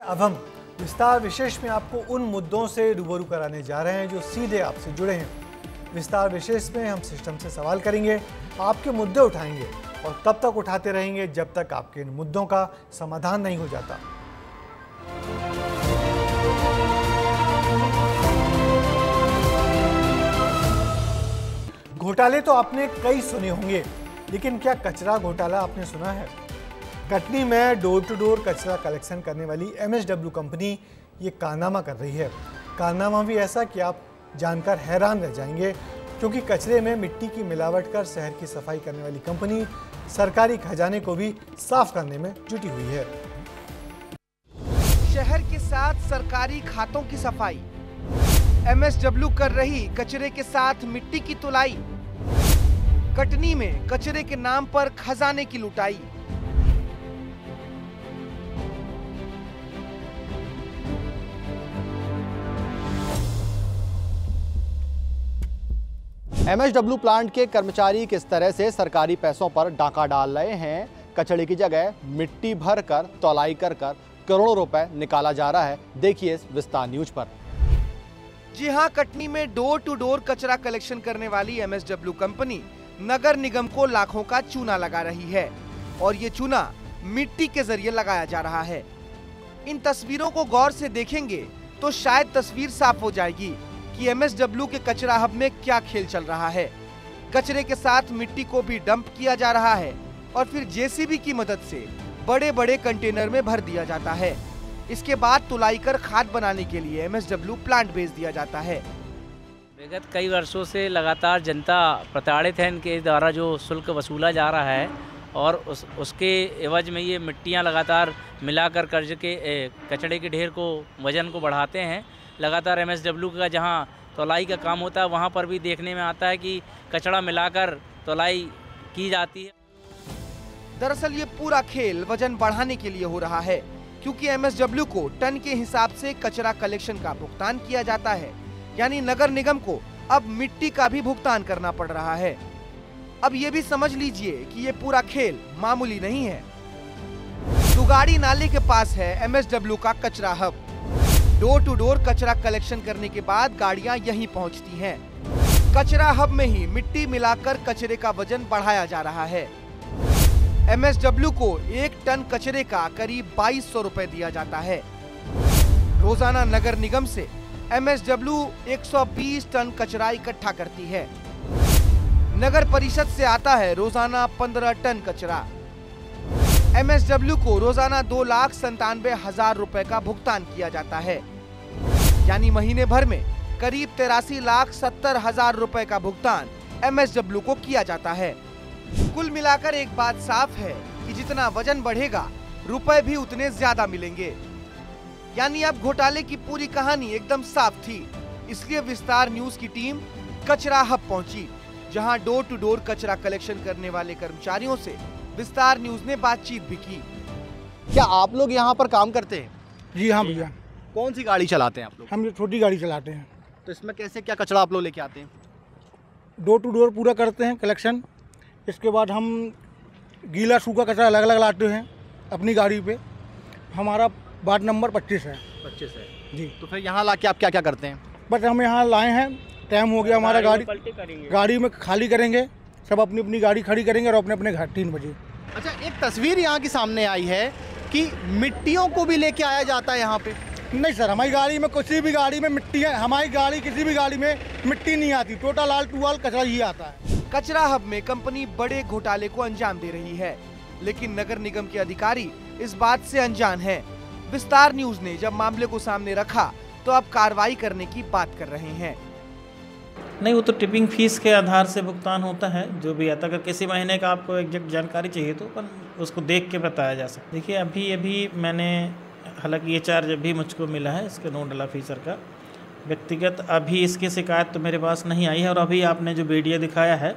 अब हम विस्तार विशेष में आपको उन मुद्दों से रूबरू कराने जा रहे हैं जो सीधे आपसे जुड़े हैं। विस्तार विशेष में हम सिस्टम से सवाल करेंगे, आपके मुद्दे उठाएंगे और तब तक उठाते रहेंगे जब तक आपके इन मुद्दों का समाधान नहीं हो जाता। घोटाले तो आपने कई सुने होंगे, लेकिन क्या कचरा घोटाला आपने सुना है? कटनी में डोर टू डोर कचरा कलेक्शन करने वाली MSW कंपनी ये कारनामा कर रही है। कारनामा भी ऐसा कि आप जानकर हैरान रह जाएंगे, क्योंकि कचरे में मिट्टी की मिलावट कर शहर की सफाई करने वाली कंपनी सरकारी खजाने को भी साफ करने में जुटी हुई है। शहर के साथ सरकारी खातों की सफाई, MSW कर रही कचरे के साथ मिट्टी की तुलाई, कटनी में कचरे के नाम पर खजाने की लुटाई। MSW प्लांट के कर्मचारी किस तरह से सरकारी पैसों पर डाका डाल रहे हैं। कचरे की जगह मिट्टी भर कर तौलाई कर करोड़ों रुपए निकाला जा रहा है। देखिए इस विस्तार न्यूज पर। जी हां, कटनी में डोर टू डोर कचरा कलेक्शन करने वाली MSW कंपनी नगर निगम को लाखों का चूना लगा रही है और ये चूना मिट्टी के जरिए लगाया जा रहा है। इन तस्वीरों को गौर से देखेंगे तो शायद तस्वीर साफ हो जाएगी कि MSW के कचरा हब में क्या खेल चल रहा है। कचरे के साथ मिट्टी को भी डंप किया जा रहा है और फिर JCB की मदद से बड़े बड़े कंटेनर में भर दिया जाता है। इसके बाद तुलाई कर खाद बनाने के लिए MSW प्लांट भेज दिया जाता है। विगत कई वर्षों से लगातार जनता प्रताड़ित है इनके द्वारा जो शुल्क वसूला जा रहा है और उसके एवज में ये मिट्टियाँ लगातार मिलाकर कचरे के ढेर को वजन को बढ़ाते हैं। लगातार MSW का जहाँ तौलाई का काम होता है वहाँ पर भी देखने में आता है कि कचरा मिलाकर तौलाई की जाती है। दरअसल ये पूरा खेल वजन बढ़ाने के लिए हो रहा है, क्योंकि MSW को टन के हिसाब से कचरा कलेक्शन का भुगतान किया जाता है, यानी नगर निगम को अब मिट्टी का भी भुगतान करना पड़ रहा है। अब ये भी समझ लीजिए कि ये पूरा खेल मामूली नहीं है। दुगाड़ी नाले के पास है MSW का कचरा हब। डोर टू डोर कचरा कलेक्शन करने के बाद गाड़ियां यहीं पहुंचती हैं। कचरा हब में ही मिट्टी मिलाकर कचरे का वजन बढ़ाया जा रहा है। MSW को 1 टन कचरे का करीब 2200 रुपए दिया जाता है। रोजाना नगर निगम से MSW 120 टन कचरा इकट्ठा करती है। नगर परिषद से आता है रोजाना 15 टन कचरा। MSW को रोजाना 2,97,000 रुपए का भुगतान किया जाता है, यानी महीने भर में करीब 83,70,000 रुपए का भुगतान MSW को किया जाता है। कुल मिलाकर एक बात साफ है कि जितना वजन बढ़ेगा रुपए भी उतने ज्यादा मिलेंगे। यानी अब घोटाले की पूरी कहानी एकदम साफ थी। इसलिए विस्तार न्यूज की टीम कचरा हब पहुंची, जहां डोर टू डोर कचरा कलेक्शन करने वाले कर्मचारियों से विस्तार न्यूज ने बातचीत भी की। क्या आप लोग यहाँ पर काम करते हैं? जी हाँ भैया। कौन सी गाड़ी चलाते हैं आप लोग? हम छोटी गाड़ी चलाते हैं। तो इसमें कैसे क्या कचरा आप लोग लेके आते हैं? डोर टू डोर पूरा करते हैं कलेक्शन। इसके बाद हम गीला सूखा कचरा अलग अलग लाते हैं अपनी गाड़ी पे। हमारा वार्ड नंबर 25 है। 25 है जी। तो फिर यहाँ ला के आप क्या क्या करते हैं? बस हम यहाँ लाए हैं, टाइम हो गया हमारा, गाड़ी में खाली करेंगे, सब अपनी अपनी गाड़ी खड़ी करेंगे और अपने अपने घर 3 बजे। अच्छा, एक तस्वीर यहाँ की सामने आई है कि मिट्टियों को भी लेके आया जाता है यहाँ पे। नहीं सर, हमारी गाड़ी में किसी भी गाड़ी में मिट्टी है, हमारी गाड़ी किसी भी गाड़ी में मिट्टी नहीं आती। टोटल ऑल टू ऑल कचरा ही आता है। कचरा हब में कंपनी बड़े घोटाले को अंजाम दे रही है, लेकिन नगर निगम के अधिकारी इस बात से अनजान हैं। विस्तार न्यूज ने जब मामले को सामने रखा तो अब कार्रवाई करने की बात कर रहे हैं। नहीं, वो तो टिपिंग फीस के आधार से भुगतान होता है जो भी आता है। अगर किसी महीने का आपको एग्जैक्ट जानकारी चाहिए तो पर उसको देख के बताया जा सकता है। देखिए अभी मैंने, हालांकि ये चार्ज अभी मुझको मिला है, इसका $9 ऑफिसर का। व्यक्तिगत अभी इसकी शिकायत तो मेरे पास नहीं आई है और अभी आपने जो वीडियो दिखाया है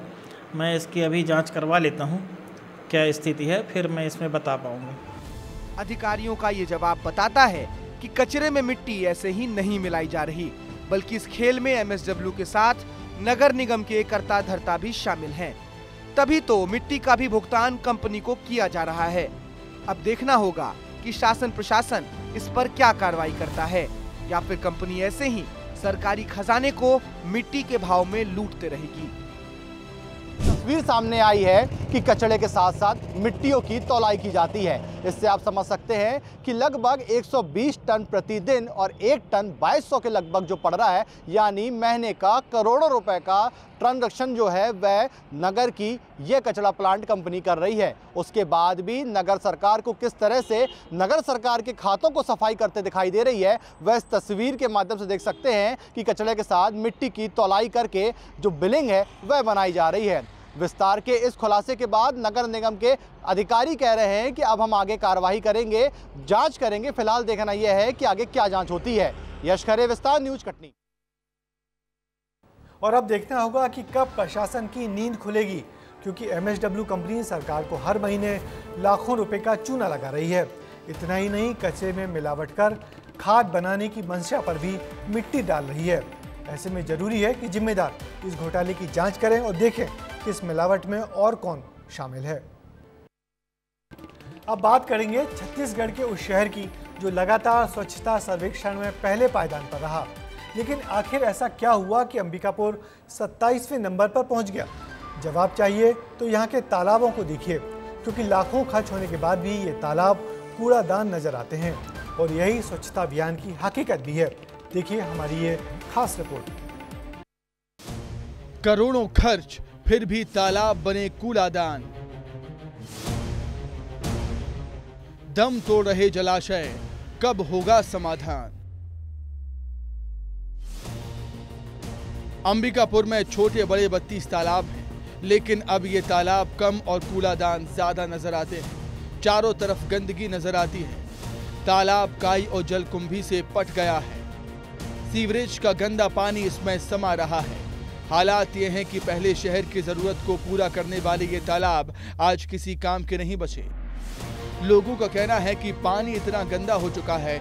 मैं इसकी अभी जांच करवा लेता हूं क्या स्थिति है, फिर मैं इसमें बता पाऊंगा। अधिकारियों का ये जवाब बताता है कि कचरे में मिट्टी ऐसे ही नहीं मिलाई जा रही, बल्कि इस खेल में MSW के साथ नगर निगम के कर्ता धर्ता भी शामिल हैं। तभी तो मिट्टी का भी भुगतान कंपनी को किया जा रहा है। अब देखना होगा कि शासन प्रशासन इस पर क्या कार्रवाई करता है, या फिर कंपनी ऐसे ही सरकारी खजाने को मिट्टी के भाव में लूटते रहेगी। तस्वीर सामने आई है कि कचड़े के साथ साथ मिट्टियों की तौलाई की जाती है। इससे आप समझ सकते हैं कि लगभग 120 टन प्रतिदिन और 1 टन 2200 के लगभग जो पड़ रहा है, यानी महीने का करोड़ों रुपए का ट्रांजैक्शन जो है वह नगर की ये कचरा प्लांट कंपनी कर रही है। उसके बाद भी नगर सरकार को किस तरह से नगर सरकार के खातों को सफाई करते दिखाई दे रही है, वह इस तस्वीर के माध्यम से देख सकते हैं कि कचड़े के साथ मिट्टी की तौलाई करके जो बिलिंग है वह बनाई जा रही है। विस्तार के इस खुलासे के बाद नगर निगम के अधिकारी कह रहे हैं कि अब हम आगे कार्रवाई करेंगे, जांच करेंगे। फिलहाल देखना यह है कि आगे क्या जांच होती है। यश खरे, विस्तार न्यूज, कटनी। और अब देखना होगा कि कब प्रशासन की नींद खुलेगी, क्योंकि एमएसडब्ल्यू कंपनी सरकार को हर महीने लाखों रुपए का चूना लगा रही है। इतना ही नहीं, कचरे में मिलावट कर खाद बनाने की मंशा पर भी मिट्टी डाल रही है। ऐसे में जरूरी है कि जिम्मेदार इस घोटाले की जांच करें और देखें कि इस मिलावट में और कौन शामिल है। अब बात करेंगे छत्तीसगढ़ के उस शहर की जो लगातार स्वच्छता सर्वेक्षण में पहले पायदान पर रहा। लेकिन आखिर ऐसा क्या हुआ कि अंबिकापुर 27वें नंबर पर पहुंच गया? जवाब चाहिए तो यहाँ के तालाबों को देखिए, क्योंकि लाखों खर्च होने के बाद भी ये तालाब कूड़ादान नजर आते हैं। और यही स्वच्छता अभियान की हकीकत भी है। देखिए हमारी ये खास रिपोर्ट। करोड़ों खर्च, फिर भी तालाब बने कूड़ादान। दम तोड़ रहे जलाशय, कब होगा समाधान? अंबिकापुर में छोटे बड़े 32 तालाब हैं, लेकिन अब ये तालाब कम और कूड़ादान ज्यादा नजर आते हैं। चारों तरफ गंदगी नजर आती है। तालाब काई और जलकुंभी से पट गया है। सीवरेज का गंदा पानी इसमें समा रहा है। हालात ये हैं कि पहले शहर की जरूरत को पूरा करने वाले ये तालाब आज किसी काम के नहीं बचे। लोगों का कहना है कि पानी इतना गंदा हो चुका है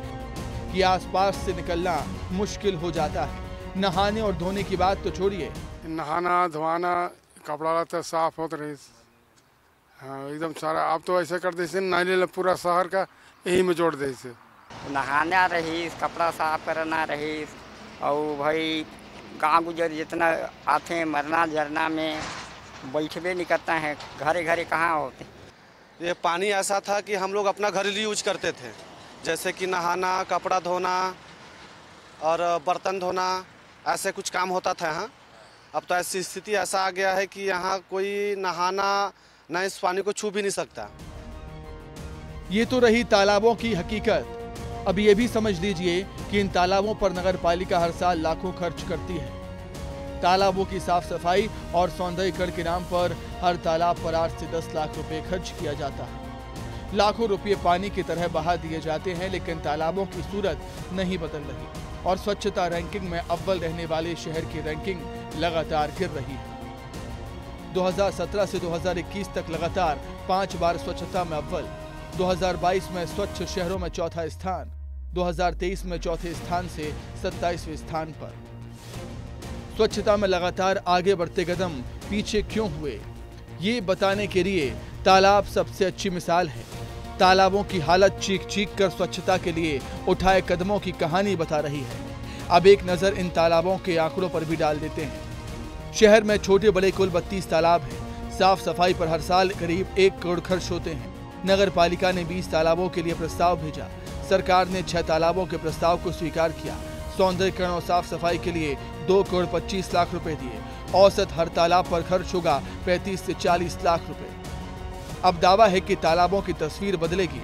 कि आसपास से निकलना मुश्किल हो जाता है। नहाने और धोने की बात तो छोड़िए, नहाना धोना कपड़ा लत्ता साफ होता रहे। हाँ, एकदम सारा आप तो ऐसे कर देते नाले पूरा शहर का यही में जोड़ दे से नहाना रही, कपड़ा साफ करना रही, और भाई गाँव गुजर जितना आते हैं मरना झरना में बैठबे नहीं करता है, घरे घरे कहाँ होते। ये पानी ऐसा था कि हम लोग अपना घरेलू यूज करते थे, जैसे कि नहाना, कपड़ा धोना और बर्तन धोना, ऐसे कुछ काम होता था। हाँ, अब तो ऐसी स्थिति ऐसा आ गया है कि यहाँ कोई नहाना न इस पानी को छू भी नहीं सकता। ये तो रही तालाबों की हकीकत। अब ये भी समझ लीजिए कि इन तालाबों पर नगर पालिका हर साल लाखों खर्च करती है। तालाबों की साफ सफाई और सौंदर्यीकरण के नाम पर हर तालाब पर 8 से 10 लाख रुपए खर्च किया जाता है। लाखों रुपए पानी की तरह बहा दिए जाते हैं, लेकिन तालाबों की सूरत नहीं बदल रही और स्वच्छता रैंकिंग में अव्वल रहने वाले शहर की रैंकिंग लगातार गिर रही है। 2017 से 2021 तक लगातार 5 बार स्वच्छता में अव्वल। 2022 में स्वच्छ शहरों में चौथा स्थान, 2023 में चौथे स्थान से 27वें स्थान पर। स्वच्छता में लगातार आगे बढ़ते कदम पीछे क्यों हुए, ये बताने के लिए तालाब सबसे अच्छी मिसाल है। तालाबों की हालत चीख चीख कर स्वच्छता के लिए उठाए कदमों की कहानी बता रही है। अब एक नजर इन तालाबों के आंकड़ों पर भी डाल देते हैं। शहर में छोटे बड़े कुल 32 तालाब हैं। साफ सफाई पर हर साल करीब 1 करोड़ खर्च होते हैं। नगर पालिका ने 20 तालाबों के लिए प्रस्ताव भेजा। सरकार ने 6 तालाबों के प्रस्ताव को स्वीकार किया। सौंदर्यीकरण और साफ सफाई के लिए 2 करोड़ 25 लाख रुपए दिए। औसत हर तालाब पर खर्च होगा 35 से 40 लाख रुपए। अब दावा है कि तालाबों की तस्वीर बदलेगी।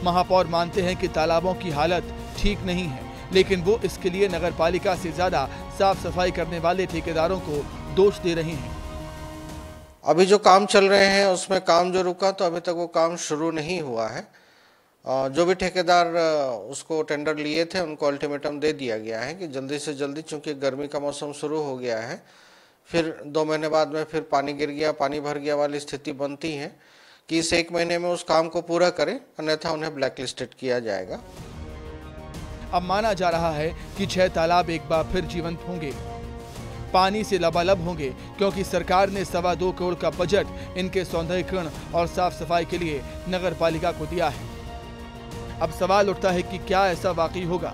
महापौर मानते हैं कि तालाबों की हालत ठीक नहीं है, लेकिन वो इसके लिए नगर पालिका से ज्यादा साफ सफाई करने वाले ठेकेदारों को दोष दे रहे हैं। अभी जो काम चल रहे हैं उसमें काम जो रुका तो अभी तक वो काम शुरू नहीं हुआ है। जो भी ठेकेदार उसको टेंडर लिए थे उनको अल्टीमेटम दे दिया गया है कि जल्दी से जल्दी, चूंकि गर्मी का मौसम शुरू हो गया है, फिर 2 महीने बाद में फिर पानी गिर गया, पानी भर गया वाली स्थिति बनती है कि इस 1 महीने में उस काम को पूरा करें, अन्यथा उन्हें ब्लैकलिस्टेड किया जाएगा। अब माना जा रहा है कि 6 तालाब एक बार फिर जीवंत होंगे, पानी से लबालब होंगे, क्योंकि सरकार ने 2.25 करोड़ का बजट इनके सौंदर्यीकरण और साफ सफाई के लिए नगर पालिका को दिया है। अब सवाल उठता है कि क्या ऐसा वाकई होगा,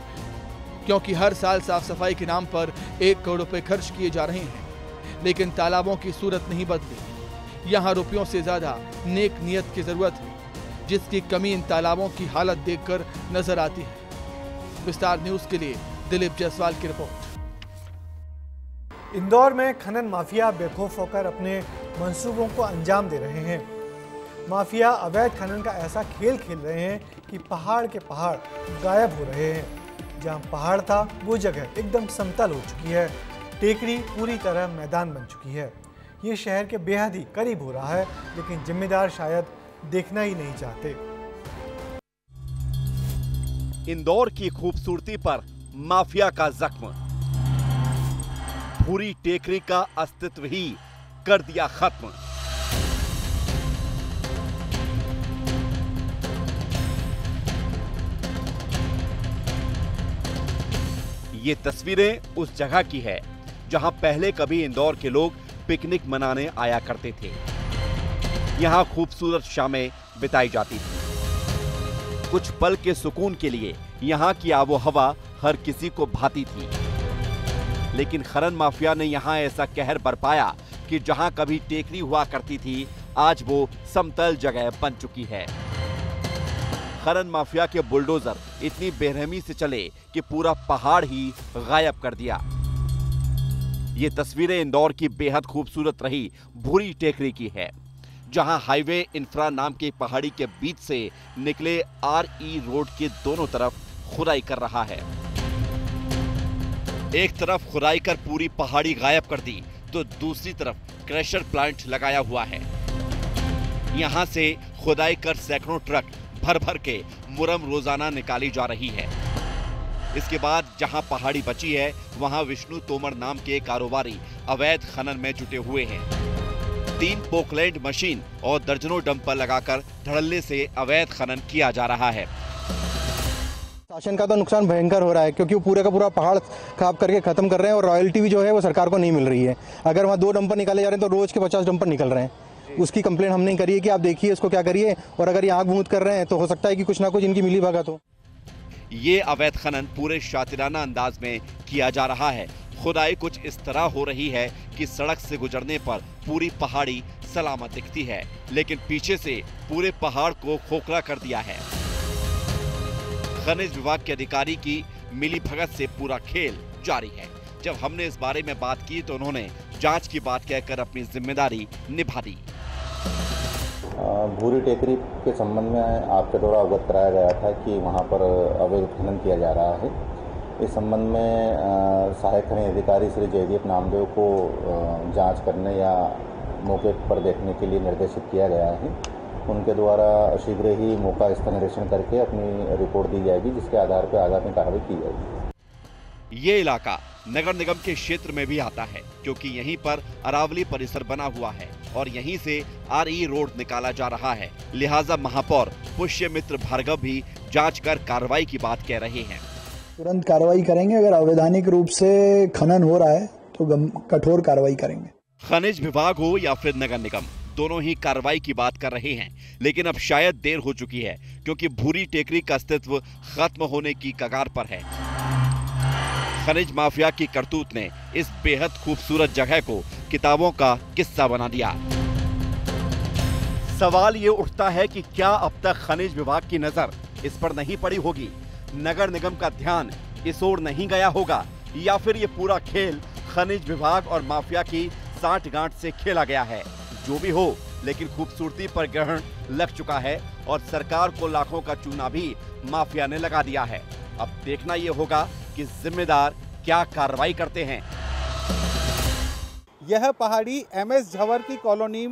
क्योंकि हर साल साफ सफाई के नाम पर 1 करोड़ रुपए खर्च किए जा रहे हैं, लेकिन तालाबों की सूरत नहीं बदली। यहाँ रुपयों से ज्यादा नेक नियत की जरूरत है, जिसकी कमी इन तालाबों की हालत देखकर नजर आती है। विस्तार न्यूज के लिए दिलीप जायसवाल की रिपोर्ट। इंदौर में खनन माफिया बेखौफ होकर अपने मंसूबों को अंजाम दे रहे हैं। माफिया अवैध खनन का ऐसा खेल खेल रहे हैं कि पहाड़ के पहाड़ गायब हो रहे हैं। जहां पहाड़ था वो जगह एकदम समतल हो चुकी है। टेकरी पूरी तरह मैदान बन चुकी है। ये शहर के बेहद ही करीब हो रहा है, लेकिन जिम्मेदार शायद देखना ही नहीं चाहते। इंदौर की खूबसूरती पर माफिया का जख्म, पूरी टेकरी का अस्तित्व ही कर दिया खत्म। ये तस्वीरें उस जगह की है जहां पहले कभी इंदौर के लोग पिकनिक मनाने आया करते थे। यहां खूबसूरत शामें बिताई जाती थी। कुछ पल के सुकून के लिए यहां की आबो हवा हर किसी को भाती थी, लेकिन खनन माफिया ने यहां ऐसा कहर बरपाया कि जहां कभी टेकरी हुआ करती थी, आज वो समतल जगह बन चुकी है। खनन माफिया के बुलडोजर इतनी बेरहमी से चले कि पूरा पहाड़ ही गायब कर दिया। ये तस्वीरें इंदौर की बेहद खूबसूरत रही भूरी टेकरी की है, जहां हाईवे इंफ्रा नाम की पहाड़ी के बीच से निकले RE रोड के दोनों तरफ खुदाई कर रहा है। एक तरफ खुदाई कर पूरी पहाड़ी गायब कर दी, तो दूसरी तरफ क्रशर प्लांट लगाया हुआ है। यहां से खुदाई कर सैकड़ों ट्रक भर भर के मुरम रोजाना निकाली जा रही है। इसके बाद जहां पहाड़ी बची है, वहां विष्णु तोमर नाम के कारोबारी अवैध खनन में जुटे हुए हैं। 3 पोकलैंड मशीन और दर्जनों डंपर लगाकर धड़ल्ले से अवैध खनन किया जा रहा है। शासन का तो नुकसान भयंकर हो रहा है, क्योंकि वो पूरे का पूरा पहाड़ खाप करके खत्म कर रहे हैं और रॉयल्टी भी जो है वो सरकार को नहीं मिल रही है। अगर वहाँ 2 डंपर निकाले जा रहे हैं तो रोज के 50 डंपर निकल रहे हैं। उसकी कंप्लेंट हमने करी है कि आप देखिए इसको क्या करिए, और अगर ये आग बूंद कर रहे हैं तो हो सकता है कि कुछ ना कुछ इनकी मिली भगत हो। ये अवैध खनन पूरे शातिराना अंदाज में किया जा रहा है। खुदाई कुछ इस तरह हो रही है कि सड़क से गुजरने पर पूरी पहाड़ी सलामत दिखती है, लेकिन पीछे से पूरे पहाड़ को खोखला कर दिया है। खनिज विभाग के अधिकारी की मिलीभगत से पूरा खेल जारी है। जब हमने इस बारे में बात की तो उन्होंने जांच की बात कहकर अपनी जिम्मेदारी निभा दी। भूरी टेकरी के संबंध में आपके द्वारा अवगत कराया गया था कि वहां पर अवैध खनन किया जा रहा है। इस संबंध में सहायक खनिज अधिकारी श्री जयदीप नामदेव को जांच करने या मौके पर देखने के लिए निर्देशित किया गया है। उनके द्वारा शीघ्र ही मौका स्थल निरीक्षण करके अपनी रिपोर्ट दी जाएगी, जिसके आधार पर आगामी कार्रवाई की जाएगी। ये इलाका नगर निगम के क्षेत्र में भी आता है, क्योंकि यहीं पर अरावली परिसर बना हुआ है और यहीं से RE रोड निकाला जा रहा है। लिहाजा महापौर पुष्यमित्र भार्गव भी जांच कर कार्रवाई की बात कह रहे हैं। तुरंत कार्रवाई करेंगे, अगर अवैधानिक रूप से खनन हो रहा है तो कठोर कार्रवाई करेंगे। खनिज विभाग हो या फिर नगर निगम, दोनों ही कार्रवाई की बात कर रहे हैं, लेकिन अब शायद देर हो चुकी है, क्योंकि भूरी टेकरी का अस्तित्व खत्म होने की कगार पर है। खनिज माफिया की करतूत ने इस बेहद खूबसूरत जगह को किताबों का किस्सा बना दिया। सवाल ये उठता है कि क्या अब तक खनिज विभाग की नजर इस पर नहीं पड़ी होगी, नगर निगम का ध्यान इस ओर नहीं गया होगा, या फिर ये पूरा खेल खनिज विभाग और माफिया की साठगांठ से खेला गया है। जो भी हो, लेकिन खूबसूरती पर ग्रहण लग चुका है और सरकार को लाखों का चूना भी माफिया ने लगा दिया है। अब देखना ये होगा कि जिम्मेदार क्या कार्रवाई करते हैं। यह पहाड़ी MS झंवर की कॉलोनी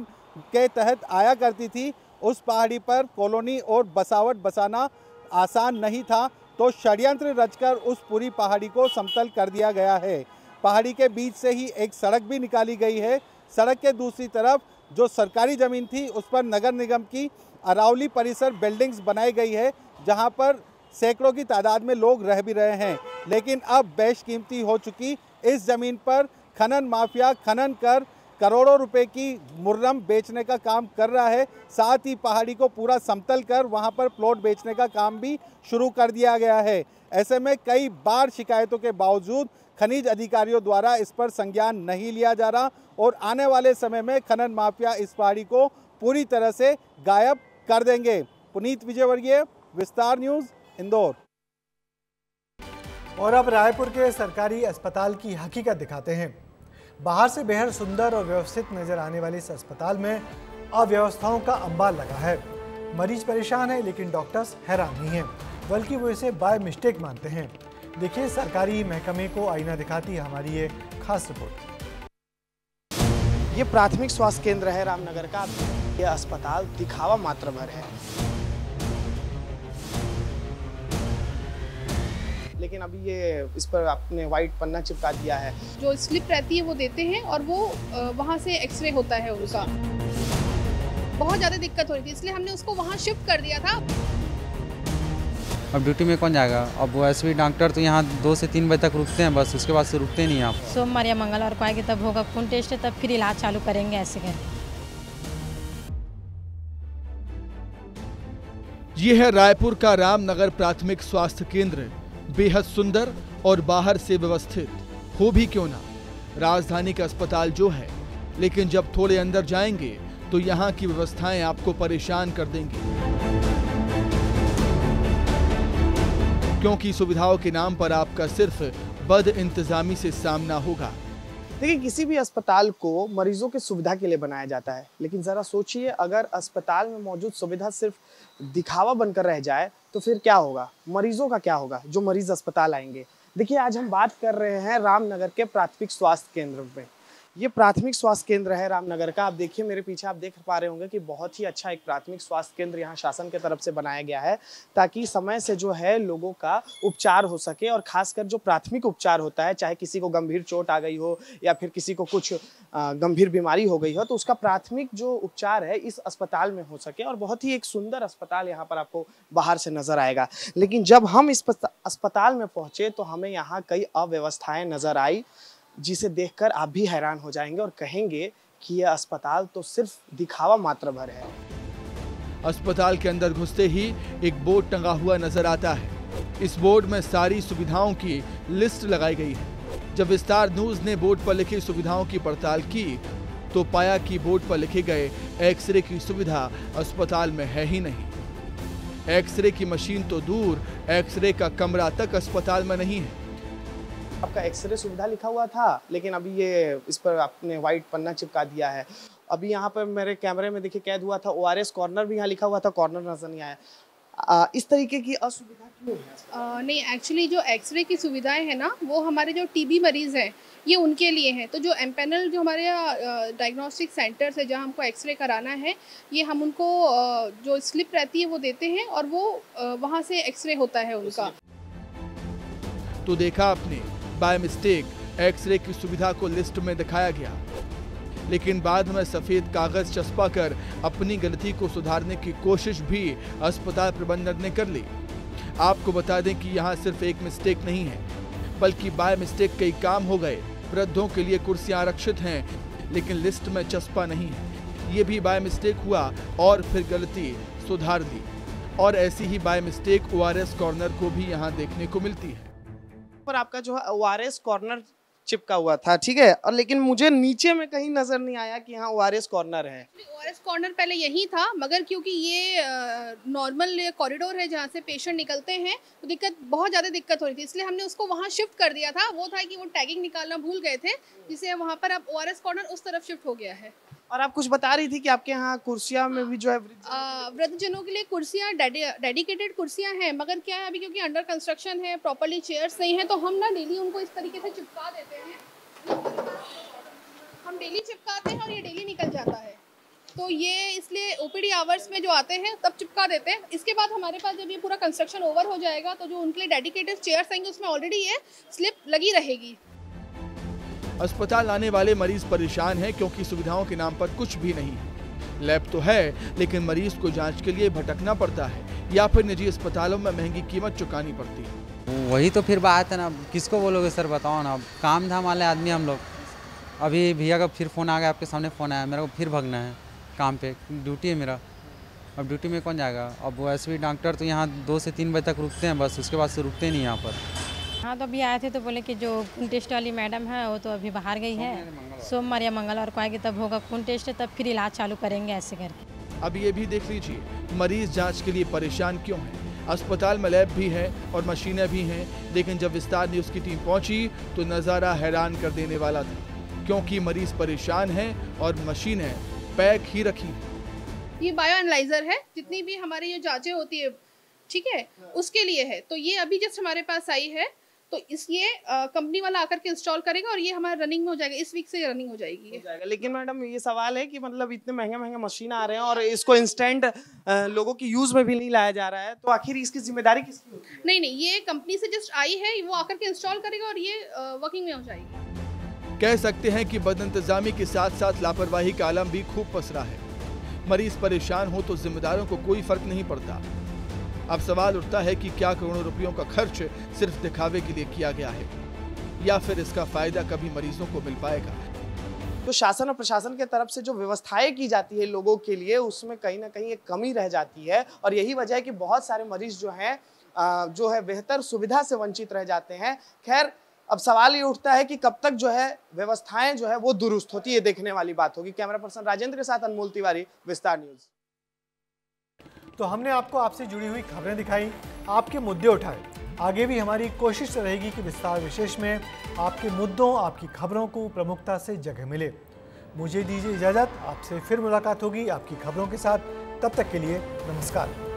के तहत आया करती थी। उस पहाड़ी पर कॉलोनी और बसावट बसाना आसान नहीं था, तो षड्यंत्र रचकर उस पूरी पहाड़ी को समतल कर दिया गया है। पहाड़ी के बीच से ही एक सड़क भी निकाली गई है। सड़क के दूसरी तरफ जो सरकारी जमीन थी उस पर नगर निगम की अरावली परिसर बिल्डिंग्स बनाई गई है, जहां पर सैकड़ों की तादाद में लोग रह भी रहे हैं। लेकिन अब बेशकीमती हो चुकी इस जमीन पर खनन माफिया खनन कर करोड़ों रुपए की मुर्रम बेचने का काम कर रहा है। साथ ही पहाड़ी को पूरा समतल कर वहां पर प्लॉट बेचने का काम भी शुरू कर दिया गया है। ऐसे में कई बार शिकायतों के बावजूद खनिज अधिकारियों द्वारा इस पर संज्ञान नहीं लिया जा रहा और आने वाले समय में खनन माफिया इस पहाड़ी को पूरी तरह से गायब कर देंगे। पुनीत विजयवर्गीय, विस्तार न्यूज, इंदौर। और अब रायपुर के सरकारी अस्पताल की हकीकत दिखाते हैं। बाहर से बेहद सुंदर और व्यवस्थित नजर आने वाले इस अस्पताल में अव्यवस्थाओं का अंबार लगा है। मरीज परेशान है लेकिन डॉक्टर्स हैरान नहीं हैं, बल्कि वो इसे बाय मिस्टेक मानते हैं। देखिए सरकारी महकमे को आईना दिखाती है हमारी ये खास रिपोर्ट। ये प्राथमिक स्वास्थ्य केंद्र है रामनगर का। ये अस्पताल दिखावा मात्र भर है, लेकिन अभी ये इस पर आपने व्हाइट पन्ना चिपका दिया है। जो स्लिप रहती है वो देते हैं और वो वहाँ से एक्सरे होता है उनका। बहुत ज़्यादा दिक्कत हो रही थी, इसलिए हमने उसको वहाँ शिफ्ट कर दिया था। अब ड्यूटी में कौन जाएगा? अब वो ऐसे भी डॉक्टर तो यहाँ 2 से 3 बजे तक रुकते हैं, बस उसके बाद से रुकते नहीं आप। सोमवार या मंगलवार को आएंगे तब होगा खून टेस्ट, तब फिर इलाज चालू करेंगे। ऐसे करें। ये है रायपुर का रामनगर प्राथमिक स्वास्थ्य केंद्र। बेहद सुंदर और बाहर से व्यवस्थित हो भी क्यों ना, राजधानी का अस्पताल जो है, लेकिन जब थोड़े अंदर जाएंगे तो यहाँ की व्यवस्थाएं आपको परेशान कर देंगी, क्योंकि सुविधाओं के नाम पर आपका सिर्फ बद इंतजामी से सामना होगा। देखिए, किसी भी अस्पताल को मरीजों की सुविधा के लिए बनाया जाता है, लेकिन जरा सोचिए अगर अस्पताल में मौजूद सुविधा सिर्फ दिखावा बनकर रह जाए तो फिर क्या होगा? मरीजों का क्या होगा जो मरीज अस्पताल आएंगे? देखिए, आज हम बात कर रहे हैं रामनगर के प्राथमिक स्वास्थ्य केंद्र में। ये प्राथमिक स्वास्थ्य केंद्र है रामनगर का। आप देखिए मेरे पीछे, आप देख पा रहे होंगे कि बहुत ही अच्छा एक प्राथमिक स्वास्थ्य केंद्र यहाँ शासन की तरफ से बनाया गया है, ताकि समय से जो है लोगों का उपचार हो सके। और खासकर जो प्राथमिक उपचार होता है, चाहे किसी को गंभीर चोट आ गई हो या फिर किसी को कुछ गंभीर बीमारी हो गई हो, तो उसका प्राथमिक जो उपचार है इस अस्पताल में हो सके। और बहुत ही एक सुंदर अस्पताल यहाँ पर आपको बाहर से नजर आएगा। लेकिन जब हम इस अस्पताल में पहुंचे तो हमें यहाँ कई अव्यवस्थाएं नजर आई, जिसे देखकर आप भी हैरान हो जाएंगे और कहेंगे कि यह अस्पताल तो सिर्फ दिखावा मात्र भर है। अस्पताल के अंदर घुसते ही एक बोर्ड टंगा हुआ नजर आता है। इस बोर्ड में सारी सुविधाओं की लिस्ट लगाई गई है। जब विस्तार न्यूज ने बोर्ड पर लिखी सुविधाओं की पड़ताल की तो पाया कि बोर्ड पर लिखे गए एक्सरे की सुविधा अस्पताल में है ही नहीं। एक्सरे की मशीन तो दूर, एक्सरे का कमरा तक अस्पताल में नहीं है। आपका एक्सरे सुविधा लिखा हुआ था, लेकिन अभी ये इस पर आपने व्हाइट पन्ना चिपका दिया है। अभी यहाँ पर मेरे कैमरे में देखिए कैद हुआ था ORS कॉर्नर भी यहाँ लिखा हुआ था, कॉर्नर नजर नहीं आया। इस तरीके की असुविधा क्यों है? नहीं, एक्चुअली जो एक्सरे की सुविधाएं है ना, वो हमारे जो TB मरीज हैं ये उनके लिए हैं। तो जो एम्पैनल जो हमारे डायग्नोस्टिक सेंटर्स है जहाँ हमको एक्सरे कराना है, ये हम उनको जो स्लिप रहती है वो देते हैं और वो वहाँ से एक्सरे होता है उनका। तो देखा आपने, बाय मिस्टेक एक्सरे की सुविधा को लिस्ट में दिखाया गया, लेकिन बाद में सफेद कागज चस्पा कर अपनी गलती को सुधारने की कोशिश भी अस्पताल प्रबंधन ने कर ली। आपको बता दें कि यहाँ सिर्फ एक मिस्टेक नहीं है, बल्कि बाय मिस्टेक कई काम हो गए। वृद्धों के लिए कुर्सियां आरक्षित हैं, लेकिन लिस्ट में चस्पा नहीं है। ये भी बाय मिस्टेक हुआ और फिर गलती सुधार दी। और ऐसी ही बाय मिस्टेक ORS कॉर्नर को भी यहाँ देखने को मिलती है। पर आपका जो है ORS कॉर्नर चिपका हुआ था, ठीक है, और लेकिन मुझे नीचे में कहीं नजर नहीं आया कि यहाँ ORS कॉर्नर है। ORS कॉर्नर पहले यही था, मगर क्योंकि ये नॉर्मल कॉरिडोर है जहाँ से पेशेंट निकलते हैं, तो बहुत ज़्यादा दिक्कत हो रही थी, इसलिए हमने उसको वहाँ शिफ्ट कर दिया था। वो था कि वो टैगिंग निकालना भूल गए थे, जिससे वहाँ पर अब ORS कॉर्नर उस तरफ शिफ्ट हो गया है। और आप कुछ बता रही थी कि आपके यहाँ कुर्सियाँ में भी जो है वृद्धजनों के लिए कुर्सियाँ डेडिकेटेड कुर्सियाँ हैं, मगर क्या है अभी क्योंकि अंडर कंस्ट्रक्शन है, प्रॉपर्ली चेयर्स नहीं है, तो हम ना डेली उनको इस तरीके से चिपका देते हैं। हम डेली चिपकाते हैं और ये डेली निकल जाता है, तो ये इसलिए OPD आवर्स में जो आते हैं तब चिपका देते हैं। इसके बाद हमारे पास जब ये पूरा कंस्ट्रक्शन ओवर हो जाएगा तो जो उनके लिए डेडिकेटेड चेयर्स आएंगे उसमें ऑलरेडी ये स्लिप लगी रहेगी। अस्पताल आने वाले मरीज परेशान हैं क्योंकि सुविधाओं के नाम पर कुछ भी नहीं है। लैब तो है, लेकिन मरीज को जांच के लिए भटकना पड़ता है या फिर निजी अस्पतालों में महंगी कीमत चुकानी पड़ती है। वही तो फिर बात है ना, किसको बोलोगे सर, बताओ ना। काम धाम वाले आदमी हम लोग, अभी भैया का फिर फ़ोन आ गया, आपके सामने फ़ोन आया, मेरे को फिर भागना है काम पे, ड्यूटी है मेरा। अब ड्यूटी में कौन जाएगा? अब वैसे भी डॉक्टर तो यहाँ 2 से 3 बजे तक रुकते हैं बस, उसके बाद से रुकते नहीं यहाँ पर। हाँ, तो अभी आए थे तो बोले कि जो खून टेस्ट वाली मैडम है वो तो अभी बाहर गई है, सोमवार या मंगलवार को आएगी, तब होगा खून टेस्ट, तब फिर इलाज चालू करेंगे ऐसे करके। अब ये भी देख लीजिए, मरीज जांच के लिए परेशान क्यों है। अस्पताल में लैब भी है और मशीनें भी हैं, लेकिन जब विस्तार न्यूज़ की टीम पहुंची तो नज़ारा हैरान कर देने वाला था, क्योंकि मरीज परेशान हैं और मशीनें पैक ही रखी। ये बायो एनालाइजर है, जितनी भी हमारी ये जांचें होती है, ठीक है, उसके लिए है। तो ये अभी जस्ट हमारे पास आई है, तो ये कंपनी वाला आकर के इंस्टॉल करेगा और ये हमारे रनिंग में हो जाएगा, इस वीक से रनिंग हो जाएगी। लेकिन मैडम ये सवाल है कि मतलब इतने महंगे मशीन आ रहे हैं और इसको इंस्टेंट लोगों की यूज में भी नहीं लाया जा रहा है, तो आखिर इसकी जिम्मेदारी किसकी होगी? नहीं, ये कंपनी से जस्ट आई है, वो आकर के इंस्टॉल करेगा और ये वर्किंग में हो जाएगी। कह सकते हैं कि बदइंतजामी के साथ साथ लापरवाही का आलम भी खूब पसरा है। मरीज परेशान हो तो जिम्मेदारों को कोई फर्क नहीं पड़ता। अब सवाल उठता है कि क्या करोड़ों रुपयों का खर्च सिर्फ दिखावे के लिए किया गया है, या फिर इसका फायदा कभी मरीजों को मिल पाएगा। तो शासन और प्रशासन के तरफ से जो व्यवस्थाएं की जाती है लोगों के लिए, उसमें कहीं ना कहीं एक कमी रह जाती है, और यही वजह है कि बहुत सारे मरीज जो है बेहतर सुविधा से वंचित रह जाते हैं। खैर, अब सवाल ये उठता है कि कब तक जो है व्यवस्थाएं जो है वो दुरुस्त होती है, देखने वाली बात होगी। कैमरा पर्सन राजेंद्र के साथ अनमोल तिवारी, विस्तार न्यूज। तो हमने आपको आपसे जुड़ी हुई खबरें दिखाई, आपके मुद्दे उठाए। आगे भी हमारी कोशिश रहेगी कि विस्तार विशेष में आपके मुद्दों, आपकी खबरों को प्रमुखता से जगह मिले। मुझे दीजिए इजाज़त, आपसे फिर मुलाकात होगी आपकी खबरों के साथ। तब तक के लिए नमस्कार।